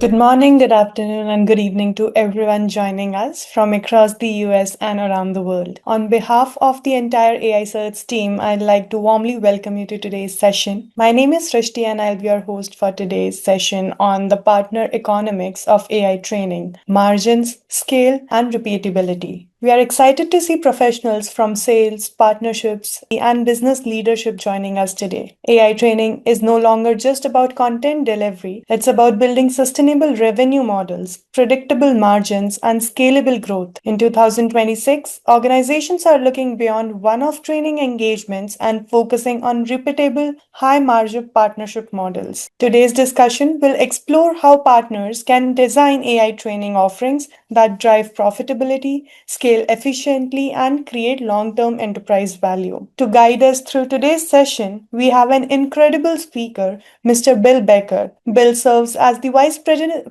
Good morning, good afternoon, and good evening to everyone joining us from across the US and around the world. On behalf of the entire AI Search team, I'd like to warmly welcome you to today's session. My name is Srishti, and I'll be your host for today's session on the partner economics of AI training, margins, scale, and repeatability. We are excited to see professionals from sales, partnerships, and business leadership joining us today. AI training is no longer just about content delivery, it's about building sustainable revenue models, predictable margins, and scalable growth. In 2026, organizations are looking beyond one off training engagements and focusing on repeatable, high margin partnership models. Today's discussion will explore how partners can design AI training offerings that drive profitability, scale efficiently, and create long term enterprise value. To guide us through today's session, we have an incredible speaker, Mr. Bill Becker. Bill serves as the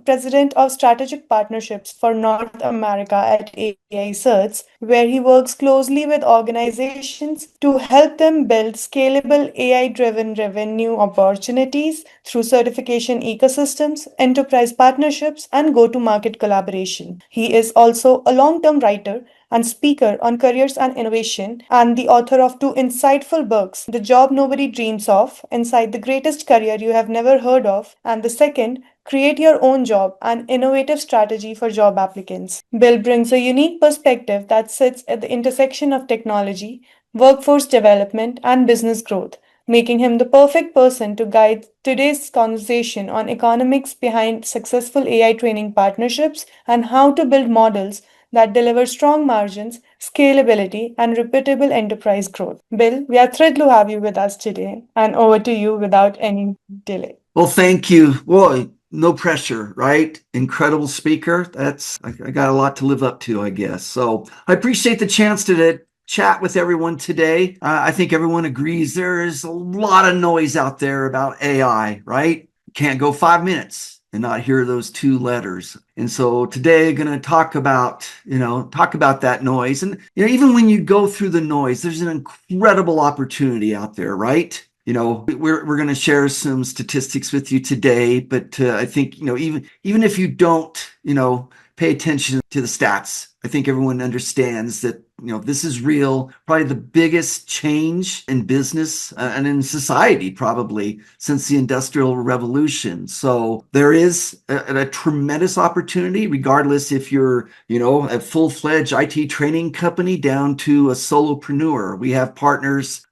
President of Strategic Partnerships for North America at AI Search, where he works closely with organizations to help them build scalable AI driven revenue opportunities through certification ecosystems, enterprise partnerships, and go to market collaboration. He is also a long term writer and speaker on careers and innovation, and the author of two insightful books: The Job Nobody Dreams of, Inside the Greatest Career You Have Never Heard of, and the second, Create Your Own Job, an innovative strategy for job applicants. Bill brings a unique perspective that sits at the intersection of technology, workforce development, and business growth, making him the perfect person to guide today's conversation on economics behind successful AI training partnerships and how to build models that deliver strong margins, scalability, and repeatable enterprise growth. Bill, we are thrilled to have you with us today, and over to you without any delay. Well, thank you. Boy, no pressure, right? Incredible speaker. I got a lot to live up to, I guess. So I appreciate the chance to chat with everyone today. I think everyone agrees there is a lot of noise out there about AI, right? Can't go 5 minutes and not hear those two letters. And so today I'm going to talk about that noise. And, even when you go through the noise, there's an incredible opportunity out there, right? We're going to share some statistics with you today, but I think, even if you don't, pay attention to the stats, I think everyone understands that, this is real, probably the biggest change in business and in society, probably since the Industrial Revolution. So there is a tremendous opportunity, regardless if you're, a full-fledged IT training company down to a solopreneur. We have partners,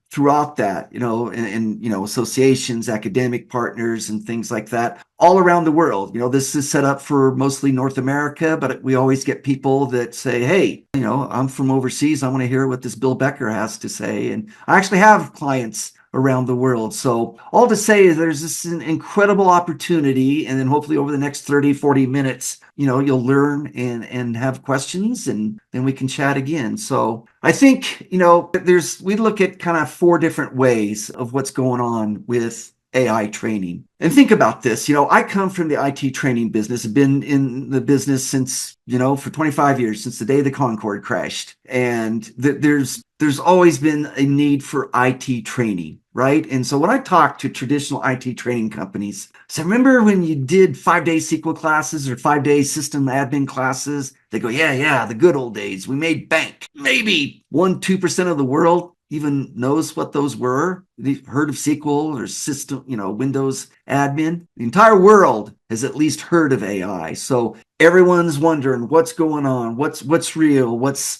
throughout that, and associations, academic partners, and things like that all around the world. This is set up for mostly North America, but we always get people that say, hey, I'm from overseas. I want to hear what this Bill Becker has to say. And I actually have clients around the world. So all to say is there's this incredible opportunity. And then hopefully over the next 30, 40 minutes, you'll learn and have questions, and then we can chat again. So I think, we look at kind of 4 different ways of what's going on with AI training. And think about this, I come from the IT training business. I've been in the business since, for 25 years, since the day the Concorde crashed. And there's always been a need for IT training, right? And so when I talk to traditional IT training companies, so remember when you did 5-day SQL classes or 5-day system admin classes? They go, yeah, the good old days. We made bank. Maybe 1-2% of the world even knows what those were. They've heard of SQL or system, Windows admin. The entire world has at least heard of AI. So everyone's wondering what's going on, what's real, what's,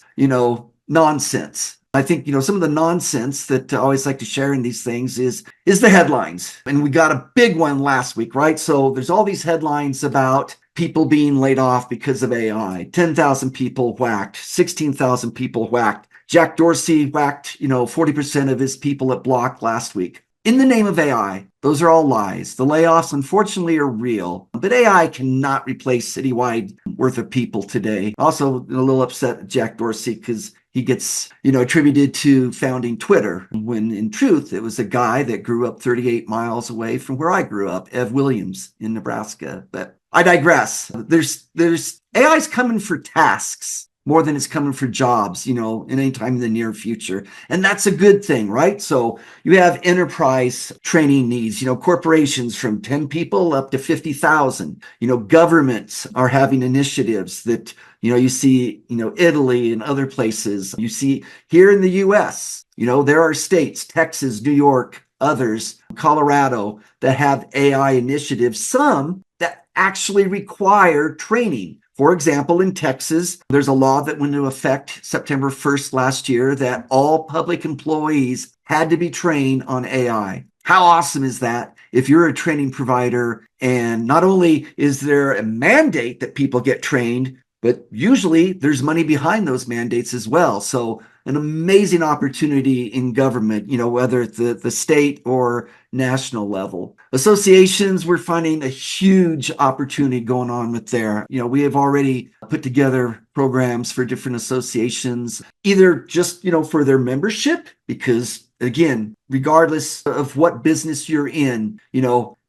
nonsense. I think, some of the nonsense that I always like to share in these things is the headlines. And we got a big one last week, right? So there's all these headlines about people being laid off because of AI. 10,000 people whacked, 16,000 people whacked. Jack Dorsey whacked, 40% of his people at Block last week. In the name of AI, those are all lies. The layoffs, unfortunately, are real, but AI cannot replace citywide worth of people today. Also, a little upset at Jack Dorsey because he gets, attributed to founding Twitter, when in truth, it was a guy that grew up 38 miles away from where I grew up, Ev Williams in Nebraska. But I digress. There's AI's coming for tasks. more than it's coming for jobs, in any time in the near future. And that's a good thing, right? So you have enterprise training needs, corporations from 10 people up to 50,000. Governments are having initiatives that, you see, Italy and other places. You see here in the US, there are states, Texas, New York, others, Colorado, that have AI initiatives, some that actually require training. For example, in Texas, there's a law that went into effect September 1st last year that all public employees had to be trained on AI. How awesome is that? If you're a training provider, and not only is there a mandate that people get trained, but usually there's money behind those mandates as well. So an amazing opportunity in government, whether it's the state or national level. Associations, we're finding a huge opportunity going on with there. We have already put together programs for different associations, either just, for their membership, because again, regardless of what business you're in,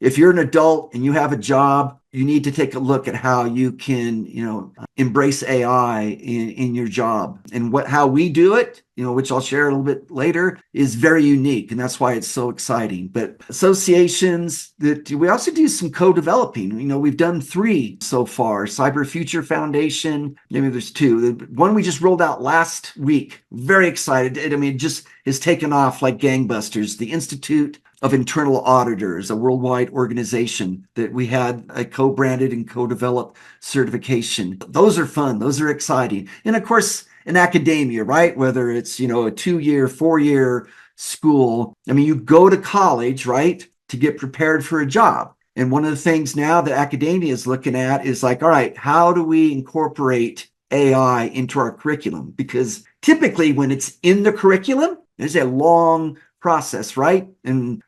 if you're an adult and you have a job, you need to take a look at how you can, embrace AI in your job. And how we do it, which I'll share a little bit later, is very unique. And that's why it's so exciting. But associations that we also do some co-developing. We've done 3 so far. Cyber Future Foundation, maybe there's 2. The one we just rolled out last week. Very excited. It just has taken off like gangbusters. The Institute of Internal Auditors, a worldwide organization that we had a co-branded and co-developed certification. Those are fun. Those are exciting. And of course, in academia, right? Whether it's, a 2-year, 4-year school. You go to college, right? To get prepared for a job. And one of the things now that academia is looking at is like, all right, how do we incorporate AI into our curriculum? Because typically when it's in the curriculum, there's a long process, right? And,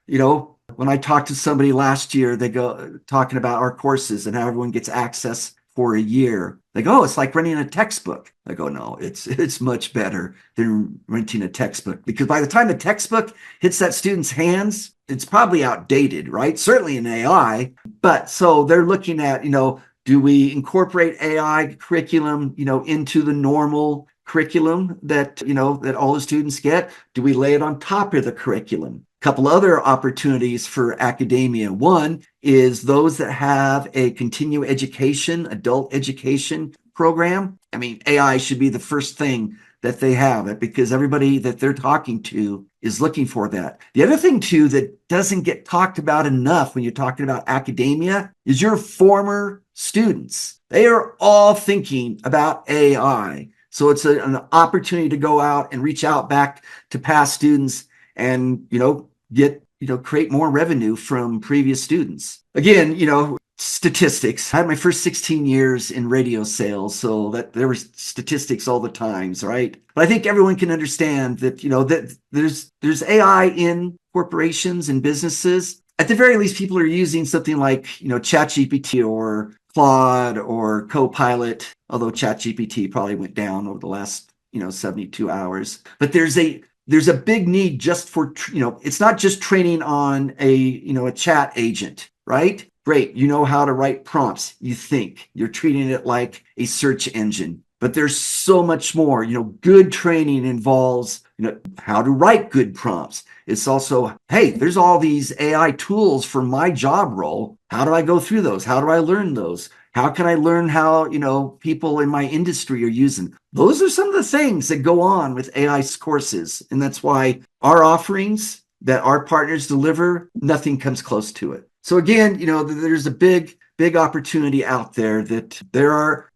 when I talked to somebody last year, they go talking about our courses and how everyone gets access for a year. They go, oh, it's like renting a textbook. I go, no, it's much better than renting a textbook, because by the time the textbook hits that student's hands, it's probably outdated, right? Certainly in AI. But so they're looking at, do we incorporate AI curriculum, into the normal curriculum that, that all the students get? Do we lay it on top of the curriculum? A couple other opportunities for academia. One is those that have a continuing education, adult education program. AI should be the first thing that they have, because everybody that they're talking to is looking for that. The other thing too that doesn't get talked about enough when you're talking about academia is your former students. They are all thinking about AI. So it's an opportunity to go out and reach out back to past students and, create more revenue from previous students. Again, statistics. I had my first 16 years in radio sales, so that there were statistics all the times, right? But I think everyone can understand that, that there's AI in corporations and businesses. At the very least, people are using something like, ChatGPT or Claude or Copilot, although ChatGPT probably went down over the last, 72 hours. But there's a big need just for, it's not just training on a chat agent, right? Great. You know how to write prompts. You think you're treating it like a search engine, but there's so much more. Good training involves, how to write good prompts. It's also, hey, there's all these AI tools for my job role. How do I go through those? How do I learn those? How can I learn how, people in my industry are using? Those are some of the things that go on with AI courses. And that's why our offerings that our partners deliver, nothing comes close to it. So again, there's a big opportunity out there that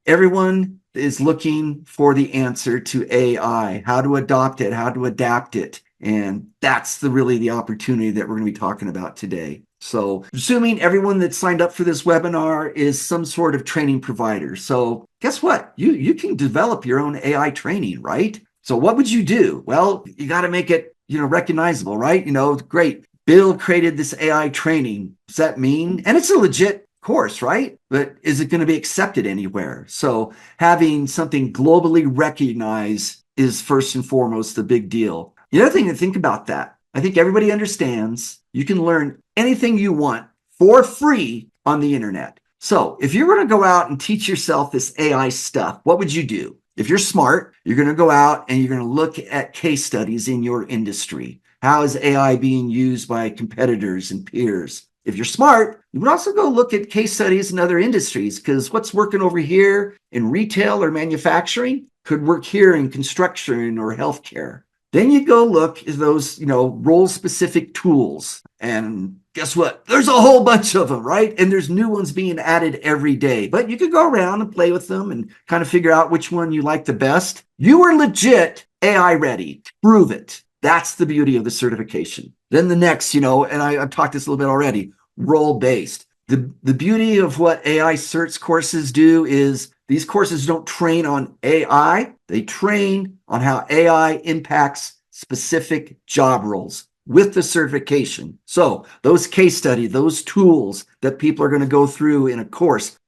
everyone is looking for the answer to AI, how to adopt it, how to adapt it. And that's really the opportunity that we're going to be talking about today. So assuming everyone that signed up for this webinar is some sort of training provider. So guess what? You can develop your own AI training, right? So what would you do? Well, you got to make it, recognizable, right? Great. Bill created this AI training. Does that mean? And it's a legit course, right? But is it going to be accepted anywhere? So having something globally recognized is first and foremost the big deal. The other thing to think about that, I think everybody understands you can learn anything you want for free on the internet. So if you're going to go out and teach yourself this AI stuff, what would you do? If you're smart, you're going to go out and you're going to look at case studies in your industry. How is AI being used by competitors and peers? If you're smart, you would also go look at case studies in other industries, because what's working over here in retail or manufacturing could work here in construction or healthcare. Then you go look at those, role-specific tools. And guess what? There's a whole bunch of them, right? And there's new ones being added every day. But you could go around and play with them and kind of figure out which one you like the best. You are legit AI ready. Prove it. That's the beauty of the certification. Then the next, and I've talked this a little bit already, role-based. The beauty of what AI certs courses do is these courses don't train on AI. They train on how AI impacts specific job roles with the certification. So those case studies, those tools that people are going to go through in a course,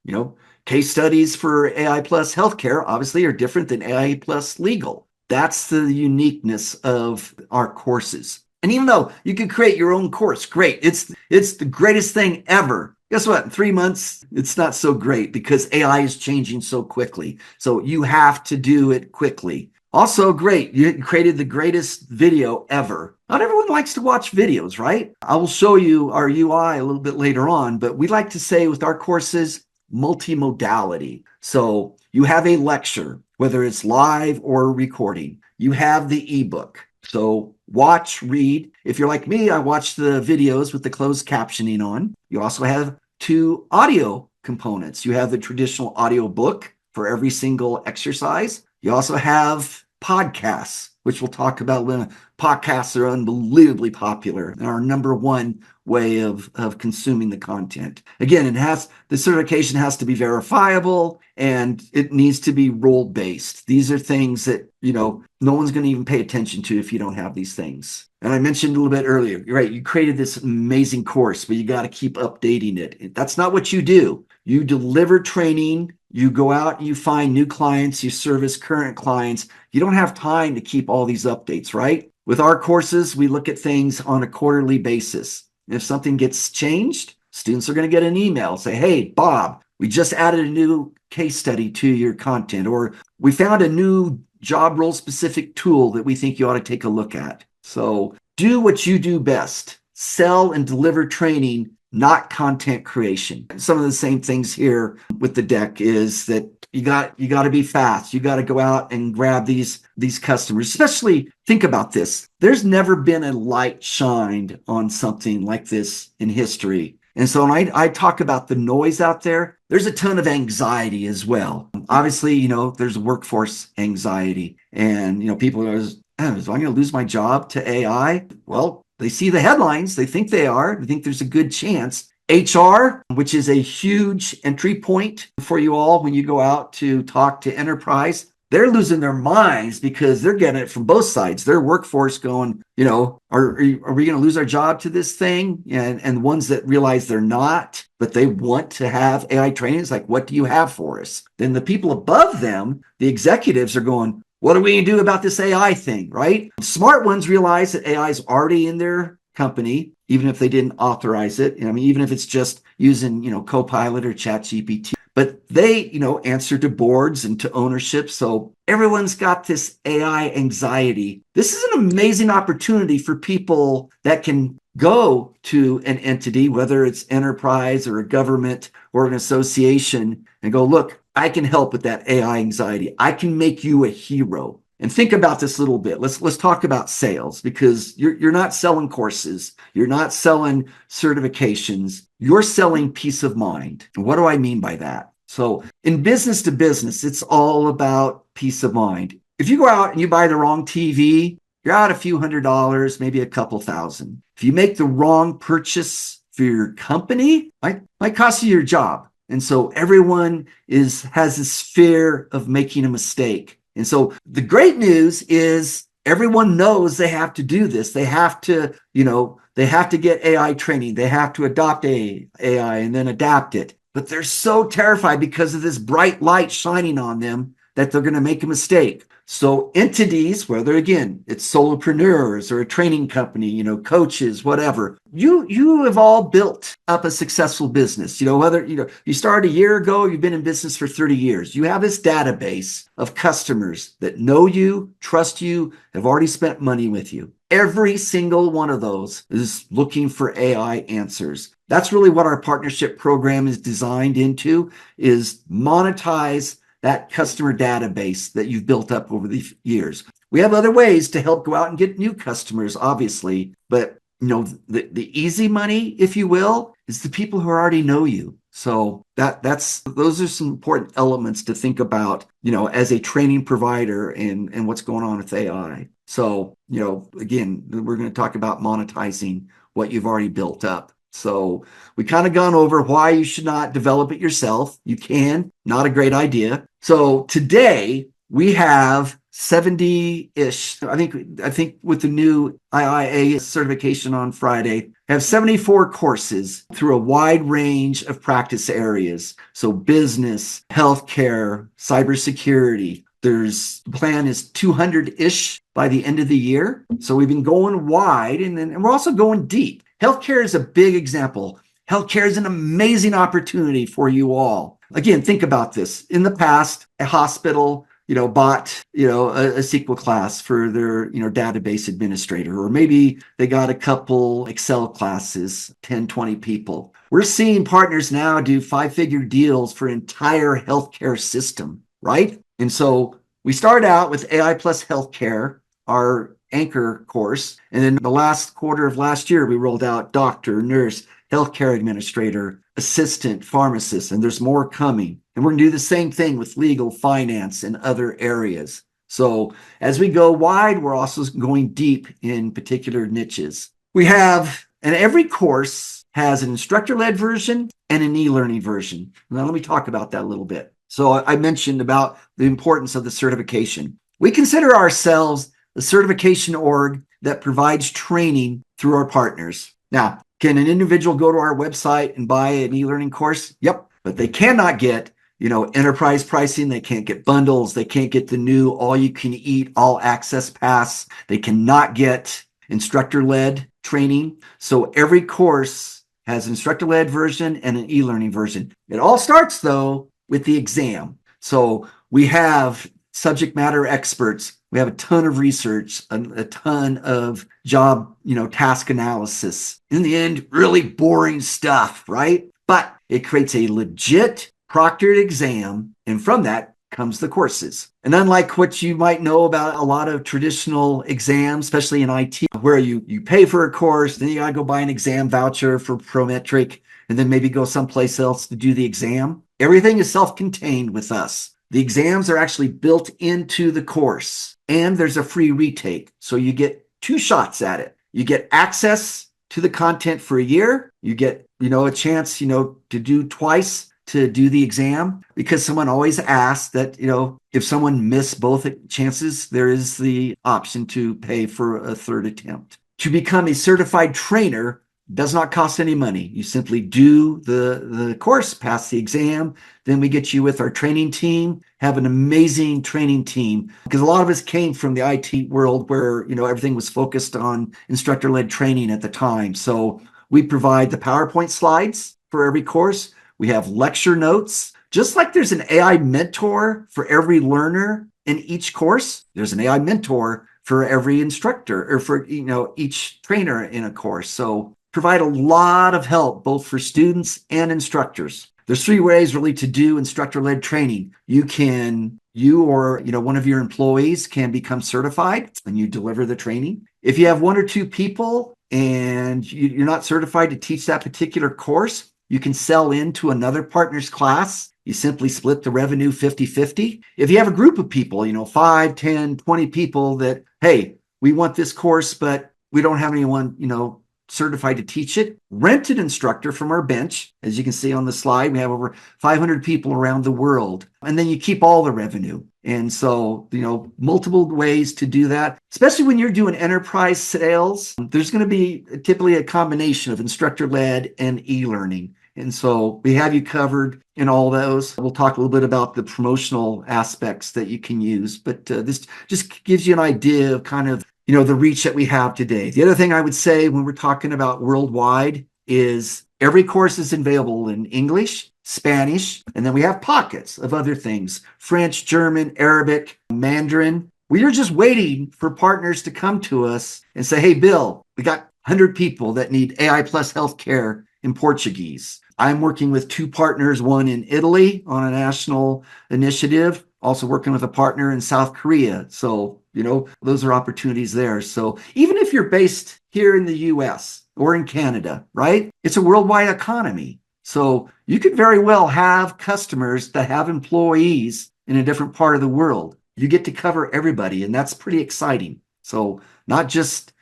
case studies for AI plus healthcare obviously are different than AI plus legal. That's the uniqueness of our courses. And even though you can create your own course, great. It's the greatest thing ever. Guess what? In 3 months, it's not so great because AI is changing so quickly. So you have to do it quickly. Also, great. You created the greatest video ever. Not everyone likes to watch videos, right? I will show you our UI a little bit later on, but we like to say with our courses, multimodality. So you have a lecture, whether it's live or recording. You have the ebook. So watch, read. If you're like me, I watch the videos with the closed captioning on. You also have 2 audio components. You have the traditional audio book for every single exercise. You also have podcasts, which we'll talk about when podcasts are unbelievably popular and our number one way of consuming the content. Again, the certification has to be verifiable and it needs to be role-based. These are things that, no one's going to even pay attention to if you don't have these things. And I mentioned a little bit earlier, right? You created this amazing course, but you got to keep updating it. That's not what you do. You deliver training, you go out and you find new clients, you service current clients. You don't have time to keep all these updates, right? With our courses, we look at things on a quarterly basis. If something gets changed, students are going to get an email, say, hey, Bob, we just added a new case study to your content, or we found a new job role specific tool that we think you ought to take a look at. So do what you do best. Sell and deliver training, not content creation. Some of the same things here with the deck is that you got to be fast. You got to go out and grab these customers. Especially think about this. There's never been a light shined on something like this in history. And so when I talk about the noise out there, there's a ton of anxiety as well. Obviously, there's workforce anxiety and, people are, am I going to lose my job to AI? Well, they see the headlines. They think they are. They think there's a good chance. HR, which is a huge entry point for you all when you go out to talk to enterprise, they're losing their minds because they're getting it from both sides. Their workforce going, are we going to lose our job to this thing? And the ones that realize they're not, but they want to have AI training, it's like, what do you have for us? Then the people above them, the executives are going, what are we going to do about this AI thing, right? Smart ones realize that AI is already in their company, even if they didn't authorize it. Even if it's just using, Copilot or ChatGPT. But they, answer to boards and to ownership. So everyone's got this AI anxiety. This is an amazing opportunity for people that can go to an entity, whether it's enterprise or a government or an association, and go, look, I can help with that AI anxiety. I can make you a hero. And think about this a little bit. Let's talk about sales, because you're not selling courses. You're not selling certifications. You're selling peace of mind. And what do I mean by that? So in business to business, it's all about peace of mind. If you go out and you buy the wrong TV, you're out a few $100s, maybe a couple thousand. If you make the wrong purchase for your company, might cost you your job. And so everyone has this fear of making a mistake. And so the great news is everyone knows they have to do this. They have to, they have to get AI training. They have to adopt AI and then adapt it. But they're so terrified because of this bright light shining on them that they're going to make a mistake. So entities, whether again, it's solopreneurs or a training company, coaches, whatever, you have all built up a successful business. Whether you started a year ago, you've been in business for 30 years. You have this database of customers that know you, trust you, have already spent money with you. Every single one of those is looking for AI answers. That's really what our partnership program is designed into, is monetize that customer database that you've built up over the years. We have other ways to help go out and get new customers, obviously, but the easy money, if you will, is the people who already know you. So those are some important elements to think about, as a training provider and what's going on with AI. So, again, we're going to talk about monetizing what you've already built up. So we kind of gone over why you should not develop it yourself. You can, not a great idea. So today we have 70-ish. I think with the new IIA certification on Friday, I have 74 courses through a wide range of practice areas. So business, healthcare, cybersecurity. The plan is 200-ish by the end of the year. So we've been going wide and we're also going deep. Healthcare is a big example. Healthcare is an amazing opportunity for you all. Again, think about this. In the past, a hospital bought, a SQL class for their, database administrator, or maybe they got a couple Excel classes, 10, 20 people. We're seeing partners now do 5-figure deals for entire healthcare system, right? And so we start out with AI plus healthcare, our anchor course. And then the last quarter of last year, we rolled out doctor, nurse, healthcare administrator, assistant, pharmacist, and there's more coming. And we're going to do the same thing with legal, finance, and other areas. So as we go wide, we're also going deep in particular niches. And every course has an instructor-led version and an e-learning version. Now let me talk about that a little bit. So I mentioned about the importance of the certification. We consider ourselves a certification org that provides training through our partners. Now, can an individual go to our website and buy an e-learning course? Yep, but they cannot get, enterprise pricing. They can't get bundles. They can't get the new all-you-can-eat, all-access pass. They cannot get instructor-led training. So every course has an instructor-led version and an e-learning version. It all starts, though, with the exam. So we have subject matter experts. We have a ton of research, a ton of job, task analysis. In the end, really boring stuff, right? But it creates a legit proctored exam. And from that comes the courses. And unlike what you might know about a lot of traditional exams, especially in IT, where you pay for a course, then you got to go buy an exam voucher for Prometric, and then maybe go someplace else to do the exam. Everything is self-contained with us. The exams are actually built into the course, and there's a free retake. So you get 2 shots at it. You get access to the content for a year. You get, a chance, to do twice to do the exam, because someone always asks that, if someone missed both chances, there is the option to pay for a third attempt. To become a certified trainer does not cost any money. You simply do the course, pass the exam, then we get you with our training team, have an amazing training team, because a lot of us came from the IT world where, everything was focused on instructor-led training at the time. So we provide the PowerPoint slides for every course. We have lecture notes. Just like there's an AI mentor for every learner in each course, there's an AI mentor for every instructor, or for, each trainer in a course. So provide a lot of help both for students and instructors. There's 3 ways really to do instructor-led training. You or one of your employees can become certified and you deliver the training. If you have 1 or 2 people and you're not certified to teach that particular course, you can sell into another partner's class. You simply split the revenue 50-50. If you have a group of people, 5, 10, 20 people that, hey, we want this course, but we don't have anyone, certified to teach it, rent an instructor from our bench. As you can see on the slide, we have over 500 people around the world. And then you keep all the revenue. And so, multiple ways to do that, especially when you're doing enterprise sales. There's going to be typically a combination of instructor-led and e-learning. And so we have you covered in all those. We'll talk a little bit about the promotional aspects that you can use, but this just gives you an idea of kind of, the reach that we have today. The other thing I would say when we're talking about worldwide is Every course is available in English, Spanish, and then we have pockets of other things: French, German, Arabic, Mandarin. We are just waiting for partners to come to us and say, hey, Bill, we got 100 people that need AI plus healthcare in Portuguese. I'm working with two partners, one in Italy on a national initiative, also working with a partner in South Korea. So, those are opportunities there. So even if you're based here in the US or in Canada, right? It's a worldwide economy. So you could very well have customers that have employees in a different part of the world. You get to cover everybody, and that's pretty exciting. So not just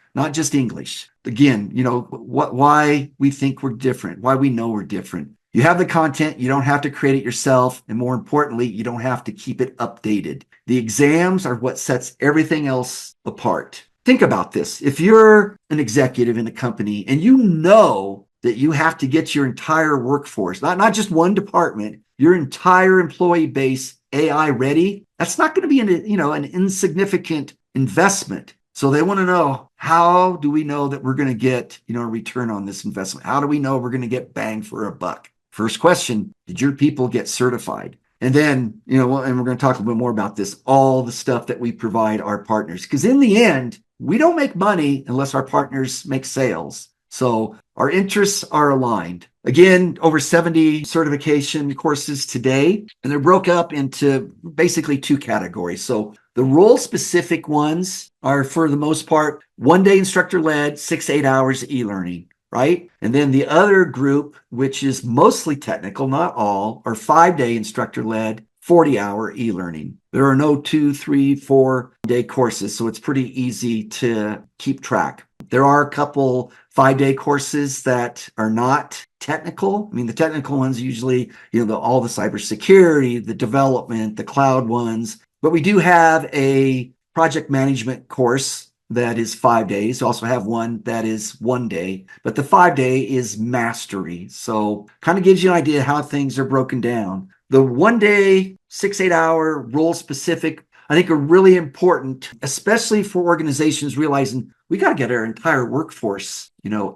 English. Again, why we think we're different, why we know we're different. You have the content, you don't have to create it yourself, and more importantly, you don't have to keep it updated. The exams are what sets everything else apart. Think about this. If you're an executive in a company and you know that you have to get your entire workforce, not just one department, your entire employee base AI ready, that's not going to be an insignificant investment. So they want to know, how do we know that we're going to get, a return on this investment? How do we know we're going to get bang for a buck? First question, did your people get certified? And then, and we're going to talk a little bit more about this, all the stuff that we provide our partners. Because in the end, we don't make money unless our partners make sales. So our interests are aligned. Again, over 70 certification courses today, and they're broke up into basically two categories. So the role-specific ones are, for the most part, one-day instructor-led, 6 to 8 hours e-learning, right? And then the other group, which is mostly technical, not all, are 5-day instructor-led, 40-hour e-learning. There are no 2, 3, 4-day courses, so it's pretty easy to keep track. There are a couple 5-day courses that are not technical. I mean, the technical ones usually, all the cybersecurity, the development, the cloud ones. But we do have a project management course that is 5 days. We also have one that is 1 day, but the 5-day is mastery. So kind of gives you an idea how things are broken down. The 1 day, 6, 8 hour role specific, I think, are really important, especially for organizations realizing we got to get our entire workforce,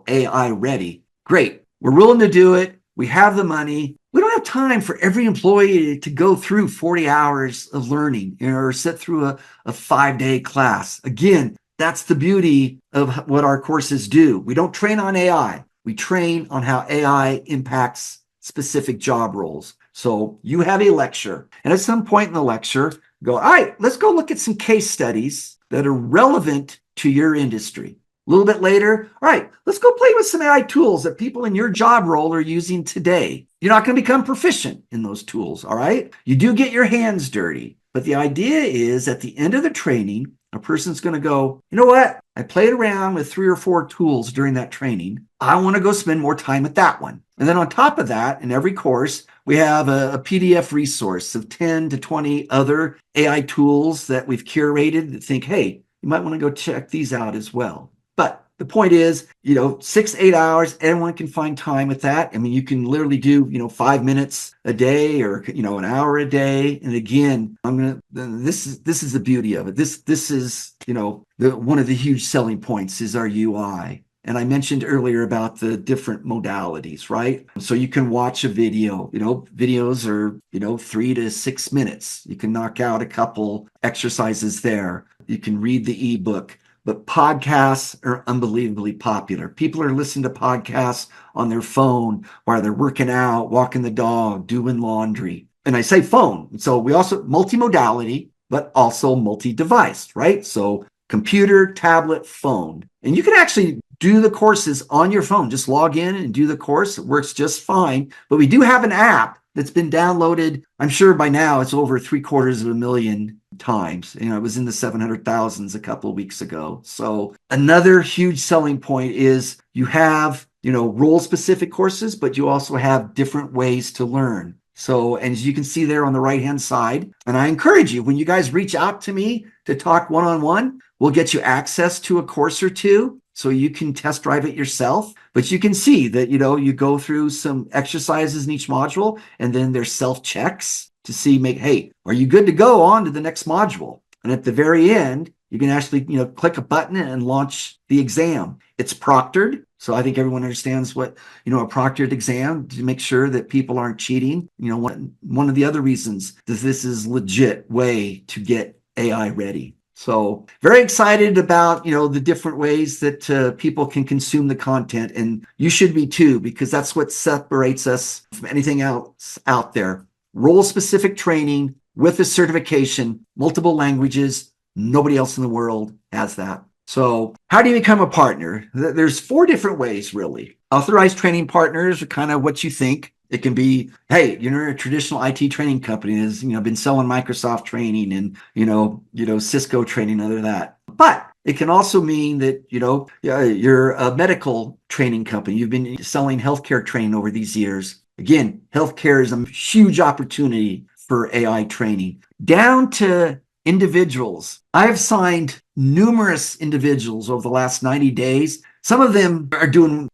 AI ready. Great. We're willing to do it. We have the money. We don't have time for every employee to go through 40 hours of learning or sit through a 5-day class. Again, that's the beauty of what our courses do. We don't train on AI. We train on how AI impacts specific job roles. So you have a lecture, and at some point in the lecture, go, all right, let's go look at some case studies that are relevant to your industry. A little bit later, all right, let's go play with some AI tools that people in your job role are using today. You're not going to become proficient in those tools, all right? You do get your hands dirty. But the idea is, at the end of the training, a person's going to go, you know what? I played around with 3 or 4 tools during that training. I want to go spend more time at that one. And then on top of that, in every course, we have a PDF resource of 10 to 20 other AI tools that we've curated that think, hey, you might want to go check these out as well. But the point is, 6, 8 hours, anyone can find time with that. I mean, you can literally do, 5 minutes a day or, an hour a day. And again, this is the beauty of it. This is, one of the huge selling points is our UI. And I mentioned earlier about the different modalities, right? So you can watch a video, videos are, 3 to 6 minutes. You can knock out a couple exercises there. You can read the ebook. But podcasts are unbelievably popular. People are listening to podcasts on their phone while they're working out, walking the dog, doing laundry. And I say phone. So we also multimodality, but also multi-device, right? So computer, tablet, phone. And you can actually do the courses on your phone. Just log in and do the course. It works just fine. But we do have an app that's been downloaded. I'm sure by now it's over 750,000 times. It was in the 700,000s a couple of weeks ago. So another huge selling point is you have, role specific courses, but you also have different ways to learn. So, and as you can see there on the right-hand side, and I encourage you, when you guys reach out to me to talk one-on-one, we'll get you access to a course or two so you can test drive it yourself. But you can see that, you go through some exercises in each module, and then there's self-checks to see, hey, are you good to go on to the next module? And at the very end, you can actually, click a button and launch the exam. It's proctored. So I think everyone understands what, a proctored exam to make sure that people aren't cheating. One of the other reasons that this is legit way to get AI ready. So very excited about, the different ways that people can consume the content. And you should be too, because that's what separates us from anything else out there. Role-specific training with a certification, multiple languages. Nobody else in the world has that. So how do you become a partner? There's 4 different ways, really. Authorized training partners are kind of what you think. It can be, hey, you're a traditional IT training company that's, been selling Microsoft training and, Cisco training, other than that. But it can also mean that, you're a medical training company. You've been selling healthcare training over these years. Again, healthcare is a huge opportunity for AI training. Down to individuals. I have signed numerous individuals over the last 90 days. Some of them are doing,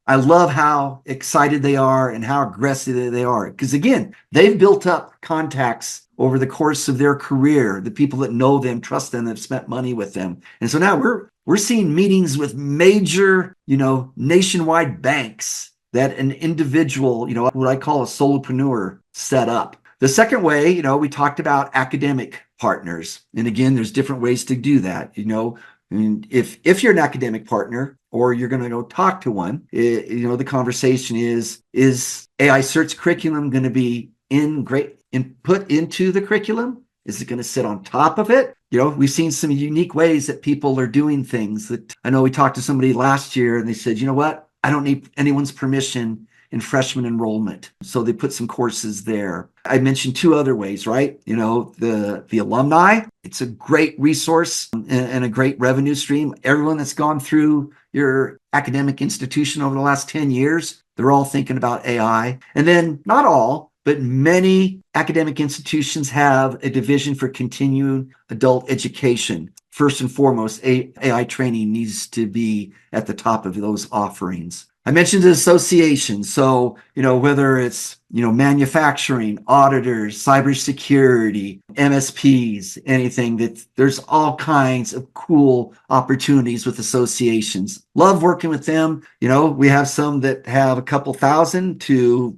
I love how excited they are and how aggressive they are. Because again, they've built up contacts over the course of their career, the people that know them, trust them, that have spent money with them. And so now we're seeing meetings with major, nationwide banks that an individual, what I call a solopreneur, set up. The second way, we talked about academic partners. And again, there's different ways to do that. And if you're an academic partner or you're going to go talk to one, the conversation is AI Cert's curriculum going to be put into the curriculum? Is it going to sit on top of it? We've seen some unique ways that people are doing things. That I know we talked to somebody last year and they said, you know what? I don't need anyone's permission in freshman enrollment. So they put some courses there. I mentioned 2 other ways, right? The alumni, it's a great resource and a great revenue stream. Everyone that's gone through your academic institution over the last 10 years, they're all thinking about AI. And then not all, but many academic institutions have a division for continuing adult education. First and foremost, AI training needs to be at the top of those offerings. I mentioned associations. So, whether it's, manufacturing, auditors, cybersecurity, MSPs, anything, that there's all kinds of cool opportunities with associations. Love working with them. We have some that have a couple thousand to,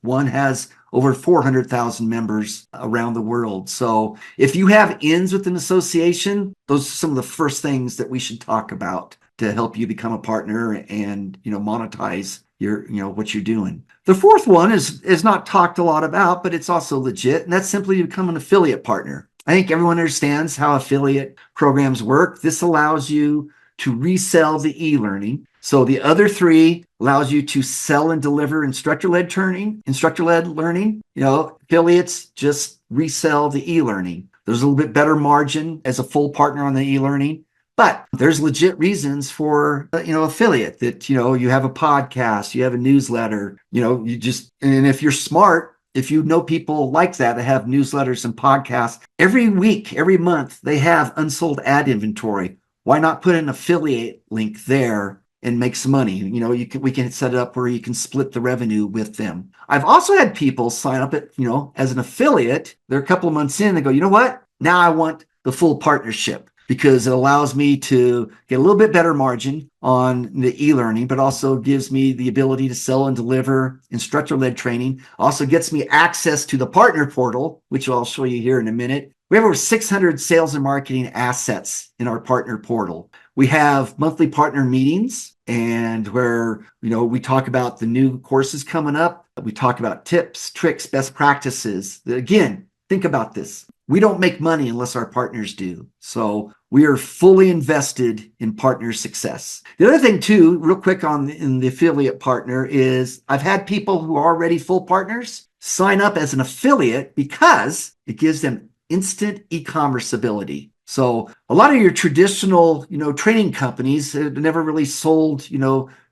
one has over 400,000 members around the world. So if you have ins with an association, those are some of the first things that we should talk about to help you become a partner and, monetize your, what you're doing. The fourth one is not talked a lot about, but it's also legit, and that's simply to become an affiliate partner. I think everyone understands how affiliate programs work. This allows you to resell the e-learning. So the other 3 allows you to sell and deliver instructor-led learning. Affiliates just resell the e-learning. There's a little bit better margin as a full partner on the e-learning. But there's legit reasons for, affiliate that, you have a podcast, you have a newsletter, and if you're smart, if you know people like that have newsletters and podcasts, every week, every month, they have unsold ad inventory. Why not put an affiliate link there and make some money? We can set it up where you can split the revenue with them. I've also had people sign up as an affiliate. They're a couple of months in, they go, you know what? Now I want the full partnership, because it allows me to get a little bit better margin on the e-learning, but also gives me the ability to sell and deliver instructor-led training. Also gets me access to the partner portal, which I'll show you here in a minute. We have over 600 sales and marketing assets in our partner portal. We have monthly partner meetings, and where, we talk about the new courses coming up. We talk about tips, tricks, best practices. Again, think about this. We don't make money unless our partners do. So we are fully invested in partner success. The other thing too, real quick in the affiliate partner, is I've had people who are already full partners sign up as an affiliate because it gives them instant e-commerce ability. So a lot of your traditional, training companies have never really sold,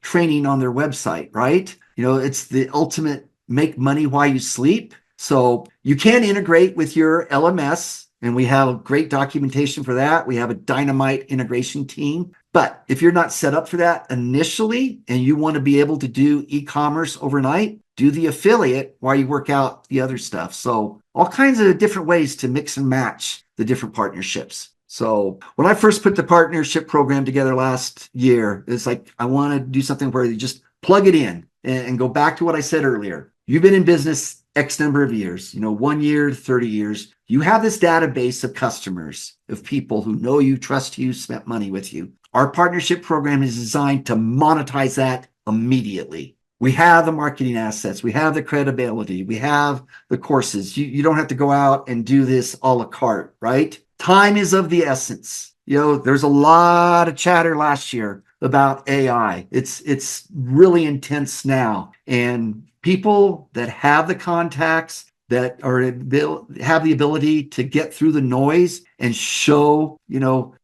training on their website, right? It's the ultimate make money while you sleep. So you can integrate with your LMS, and we have great documentation for that. We have a dynamite integration team. But if you're not set up for that initially and you want to be able to do e-commerce overnight, do the affiliate while you work out the other stuff. So all kinds of different ways to mix and match the different partnerships. So when I first put the partnership program together last year, it's like I want to do something where you just plug it in and go back to what I said earlier. You've been in business X number of years, 1 year, 30 years. You have this database of customers, of people who know you, trust you, spent money with you. Our partnership program is designed to monetize that immediately. We have the marketing assets, we have the credibility, we have the courses. You don't have to go out and do this a la carte, right? Time is of the essence. There's a lot of chatter last year about AI. It's really intense now. And people that have the contacts, that are have the ability to get through the noise and show,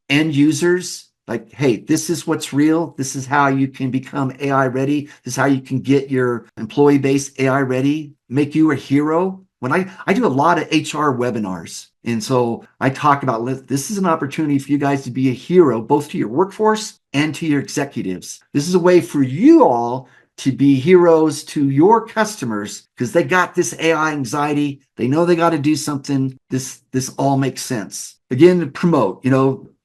end users like, hey, this is what's real. This is how you can become AI ready. This is how you can get your employee base AI ready, make you a hero. When I do a lot of HR webinars. And so I talk about this is an opportunity for you guys to be a hero, both to your workforce and to your executives. This is a way for you all to be heroes to your customers because they got this AI anxiety. They know they got to do something. This all makes sense. Again, to promote,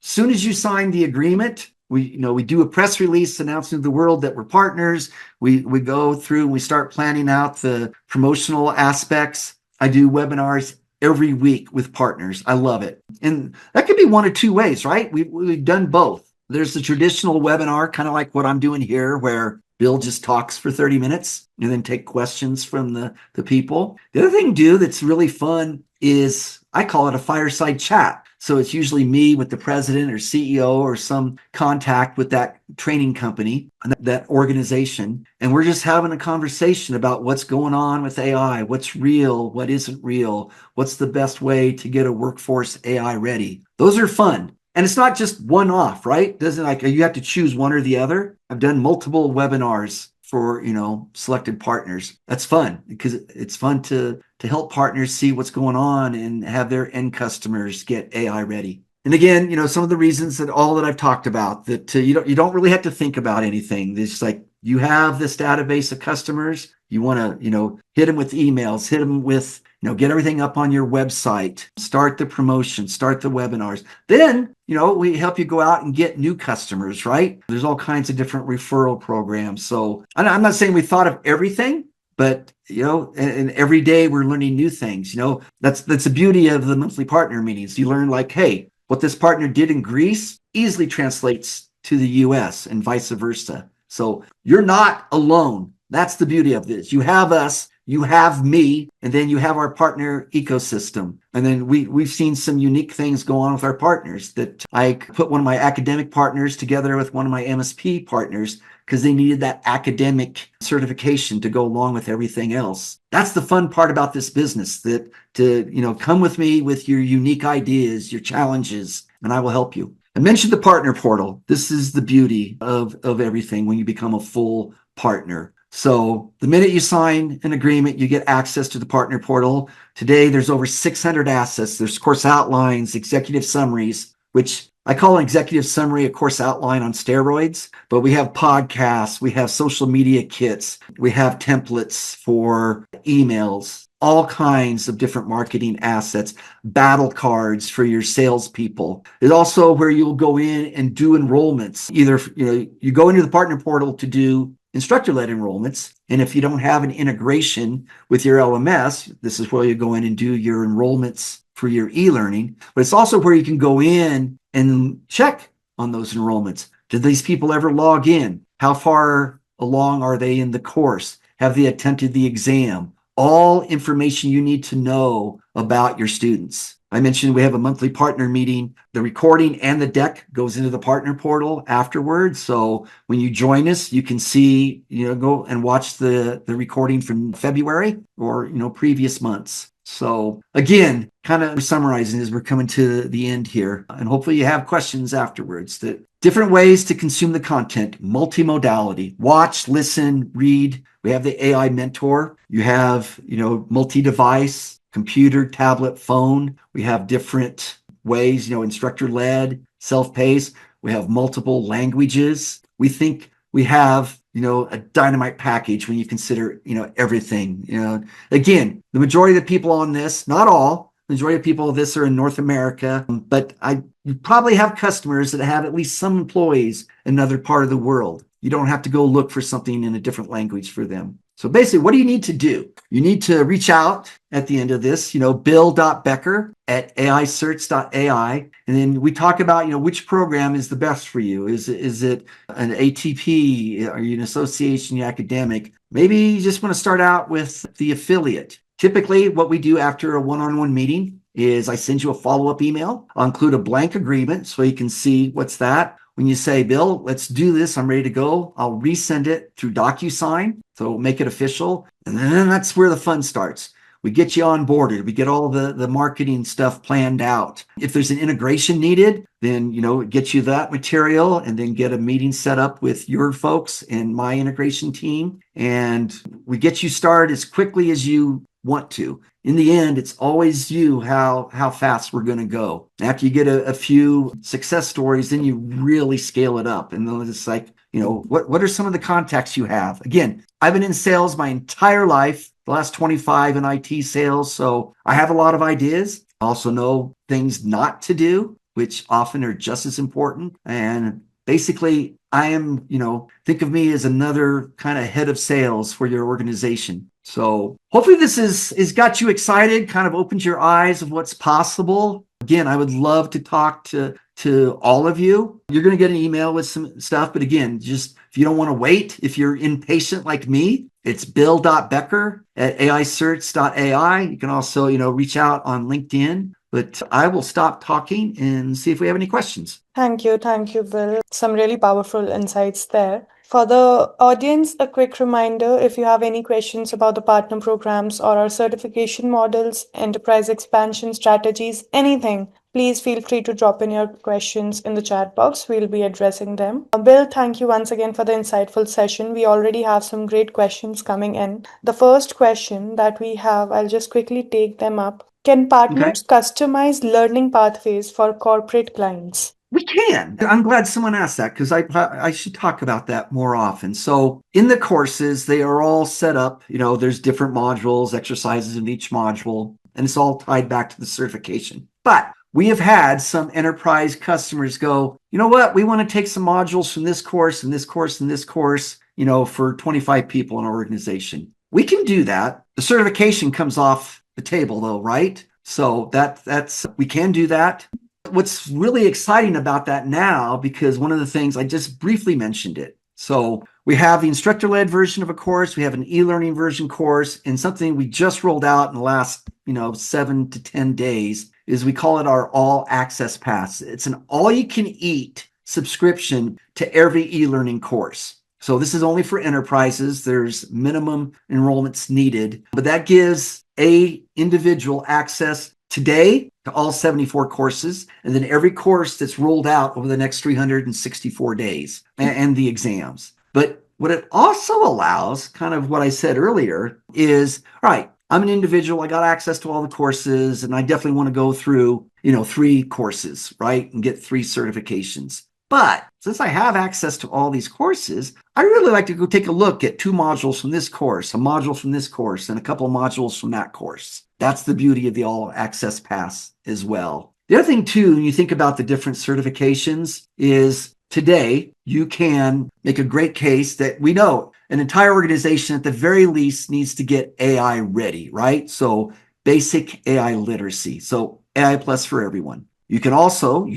soon as you sign the agreement, we do a press release announcing to the world that we're partners. We go through and we start planning out the promotional aspects. I do webinars every week with partners. I love it. And that could be one of two ways, right? We've done both. There's the traditional webinar, kind of like what I'm doing here, where Bill just talks for 30 minutes and then take questions from the people. The other thing to do that's really fun is I call it a fireside chat. So it's usually me with the president or CEO or some contact with that training company, that organization. And we're just having a conversation about what's going on with AI, what's real, what isn't real, what's the best way to get a workforce AI ready. Those are fun. And it's not just one off, right? Doesn't like you have to choose one or the other. I've done multiple webinars for, selected partners. That's fun because it's fun to help partners see what's going on and have their end customers get AI ready. And again, some of the reasons that I've talked about that you don't really have to think about anything. It's just like you have this database of customers. You want to, hit them with emails, hit them with, get everything up on your website, start the promotion, start the webinars. Then, we help you go out and get new customers, right? There's all kinds of different referral programs. So I'm not saying we thought of everything, but, and every day we're learning new things. That's the beauty of the monthly partner meetings. You learn like, hey, what this partner did in Greece easily translates to the US and vice versa. So you're not alone. That's the beauty of this. You have us, you have me, and then you have our partner ecosystem. And then we've seen some unique things go on with our partners that I put one of my academic partners together with one of my MSP partners because they needed that academic certification to go along with everything else. That's the fun part about this business, that to, come with me with your unique ideas, your challenges, and I will help you. I mentioned the partner portal. This is the beauty of everything when you become a full partner. So the minute you sign an agreement, you get access to the partner portal. Today, there's over 600 assets. There's course outlines, executive summaries, which I call an executive summary a course outline on steroids, but we have podcasts, we have social media kits, we have templates for emails, all kinds of different marketing assets, battle cards for your salespeople. It's also where you'll go in and do enrollments. Either, you go into the partner portal to do instructor-led enrollments. And if you don't have an integration with your LMS, this is where you go in and do your enrollments for your e-learning. But it's also where you can go in and check on those enrollments. Did these people ever log in? How far along are they in the course? Have they attempted the exam? All information you need to know about your students. I mentioned we have a monthly partner meeting. The recording and the deck goes into the partner portal afterwards. So when you join us, you can see, go and watch the recording from February or, previous months. So again, kind of summarizing as we're coming to the end here, and hopefully you have questions afterwards. That different ways to consume the content, multimodality, watch, listen, read. We have the AI mentor. You have, multi-device, computer, tablet, phone. We have different ways, instructor-led, self-paced. We have multiple languages. We think we have, a dynamite package when you consider, everything. Again, the majority of the people on this, not all, Majority of people of this are in North America, but you probably have customers that have at least some employees in another part of the world. You don't have to go look for something in a different language for them. So basically, what do you need to do? You need to reach out at the end of this, bill.becker@aicerts.ai. And then we talk about, which program is the best for you. Is it an ATP? Are you an association, academic? Maybe you just want to start out with the affiliate. Typically, what we do after a one-on-one meeting is I send you a follow-up email. I'll include a blank agreement so you can see what's that. When you say, Bill, let's do this, I'm ready to go, I'll resend it through DocuSign. So make it official. And then that's where the fun starts. We get you onboarded. We get all the marketing stuff planned out. If there's an integration needed, then, get you that material and then get a meeting set up with your folks and my integration team. And we get you started as quickly as you want to. In the end, it's always you how fast we're going to go. After you get a few success stories, then you really scale it up. And then it's like, what are some of the contacts you have? Again, I've been in sales my entire life, the last 25 in IT sales. So I have a lot of ideas. I also know things not to do, which often are just as important. And basically, I am, think of me as another kind of head of sales for your organization. So hopefully this is got you excited, kind of opened your eyes of what's possible. Again, I would love to talk to all of you. You're going to get an email with some stuff. But again, just if you don't want to wait, if you're impatient like me, it's bill.becker@aicerts.ai. You can also, reach out on LinkedIn. But I will stop talking and see if we have any questions. Thank you, Bill. Some really powerful insights there. For the audience, a quick reminder, if you have any questions about the partner programs or our certification models, enterprise expansion strategies, anything, please feel free to drop in your questions in the chat box. We'll be addressing them. Bill, thank you once again for the insightful session. We already have some great questions coming in. The first question that we have, I'll just quickly take them up. Can partners customize learning pathways for corporate clients? We can. I'm glad someone asked that because I should talk about that more often. So in the courses, they are all set up. There's different modules, exercises in each module, and it's all tied back to the certification. But we have had some enterprise customers go, you know what? We want to take some modules from this course and this course and this course, for 25 people in our organization. We can do that. The certification comes off the table though, right? So that's we can do that. What's really exciting about that now, because one of the things I just briefly mentioned it. So we have the instructor-led version of a course, we have an e-learning version course, and something we just rolled out in the last, 7 to 10 days is we call it our all access pass. It's an all-you-can-eat subscription to every e-learning course. So this is only for enterprises. There's minimum enrollments needed, but that gives a individual access today to all 74 courses, and then every course that's rolled out over the next 364 days and the exams. But what it also allows, kind of what I said earlier, is, all right, I'm an individual, I got access to all the courses, and I definitely want to go through, 3 courses, right, and get 3 certifications. But since I have access to all these courses, I really like to go take a look at 2 modules from this course, a module from this course, and a couple of modules from that course. That's the beauty of the all access pass as well. The other thing too, when you think about the different certifications, is today you can make a great case that we know an entire organization at the very least needs to get AI ready, right? So basic AI literacy. So AI plus for everyone. You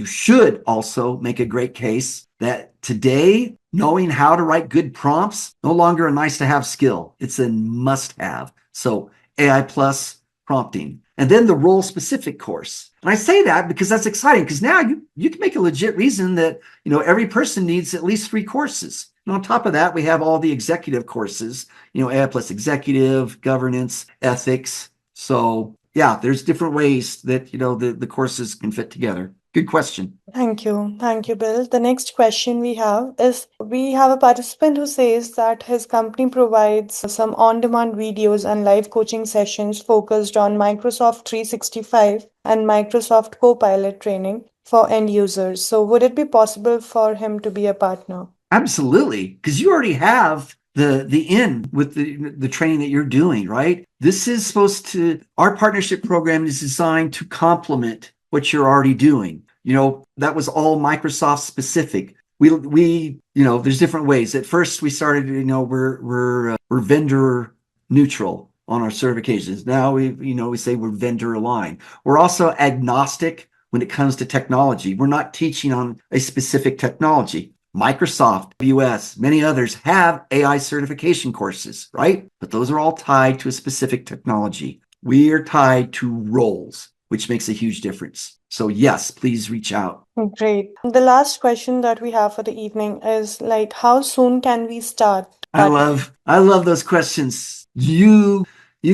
should also make a great case that today, knowing how to write good prompts, no longer a nice to have skill. It's a must have. So AI plus prompting. And then the role specific course. And I say that because that's exciting, because now you can make a legit reason that, every person needs at least 3 courses. And on top of that, we have all the executive courses, AI plus executive, governance, ethics. So yeah, there's different ways that, the courses can fit together. Good question. Thank you. Thank you, Bill. The next question we have is, we have a participant who says that his company provides some on-demand videos and live coaching sessions focused on Microsoft 365 and Microsoft Copilot training for end users. So would it be possible for him to be a partner? Absolutely, because you already have the end with the training that you're doing, right? This is supposed to, our partnership program is designed to complement what you're already doing. That was all Microsoft specific. There's different ways. At first, we started, we're vendor neutral on our certifications. Now we say we're vendor aligned. We're also agnostic when it comes to technology. We're not teaching on a specific technology. Microsoft, AWS, many others have AI certification courses, right? But those are all tied to a specific technology. We are tied to roles, which makes a huge difference. So yes, please reach out. Great. The last question that we have for the evening is like, how soon can we start I partnering? love those questions. We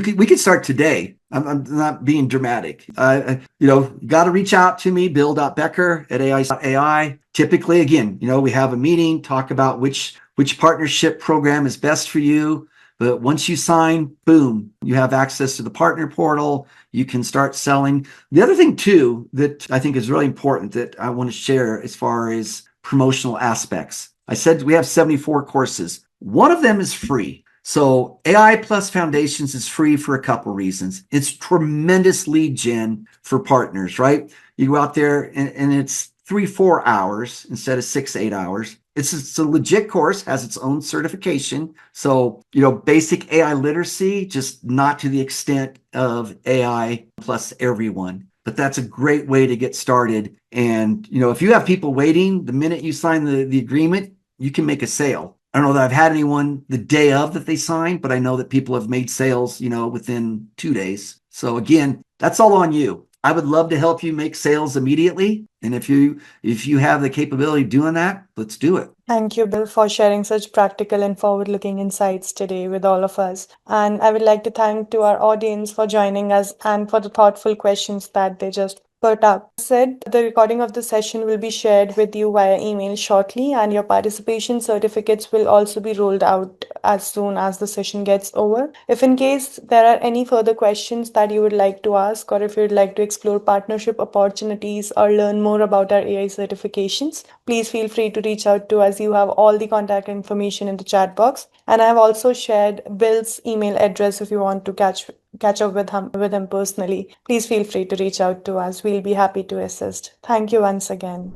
could start today. I'm not being dramatic. Got to reach out to me, bill.becker at AI. Typically, again, we have a meeting, talk about which partnership program is best for you. But once you sign, boom, you have access to the partner portal. You can start selling. The other thing too that I think is really important that I want to share as far as promotional aspects. I said we have 74 courses. One of them is free. So AI Plus Foundations is free for a couple reasons. It's tremendous lead gen for partners, right? You go out there and it's 3-4 hours instead of 6-8 hours. It's a legit course, has its own certification. So, basic AI literacy, just not to the extent of AI plus everyone. But that's a great way to get started. And, if you have people waiting, the minute you sign the agreement, you can make a sale. I don't know that I've had anyone the day of that they signed, but I know that people have made sales, within 2 days. So again, that's all on you. I would love to help you make sales immediately. And if you have the capability of doing that, let's do it. Thank you, Bill, for sharing such practical and forward-looking insights today with all of us. And I would like to thank to our audience for joining us and for the thoughtful questions that they just put up. As said, the recording of the session will be shared with you via email shortly, and your participation certificates will also be rolled out as soon as the session gets over. If in case there are any further questions that you would like to ask, or if you'd like to explore partnership opportunities or learn more about our AI certifications, please feel free to reach out to us. You have all the contact information in the chat box. And I have also shared Bill's email address if you want to catch up with him personally. Please feel free to reach out to us. We'll be happy to assist. Thank you once again.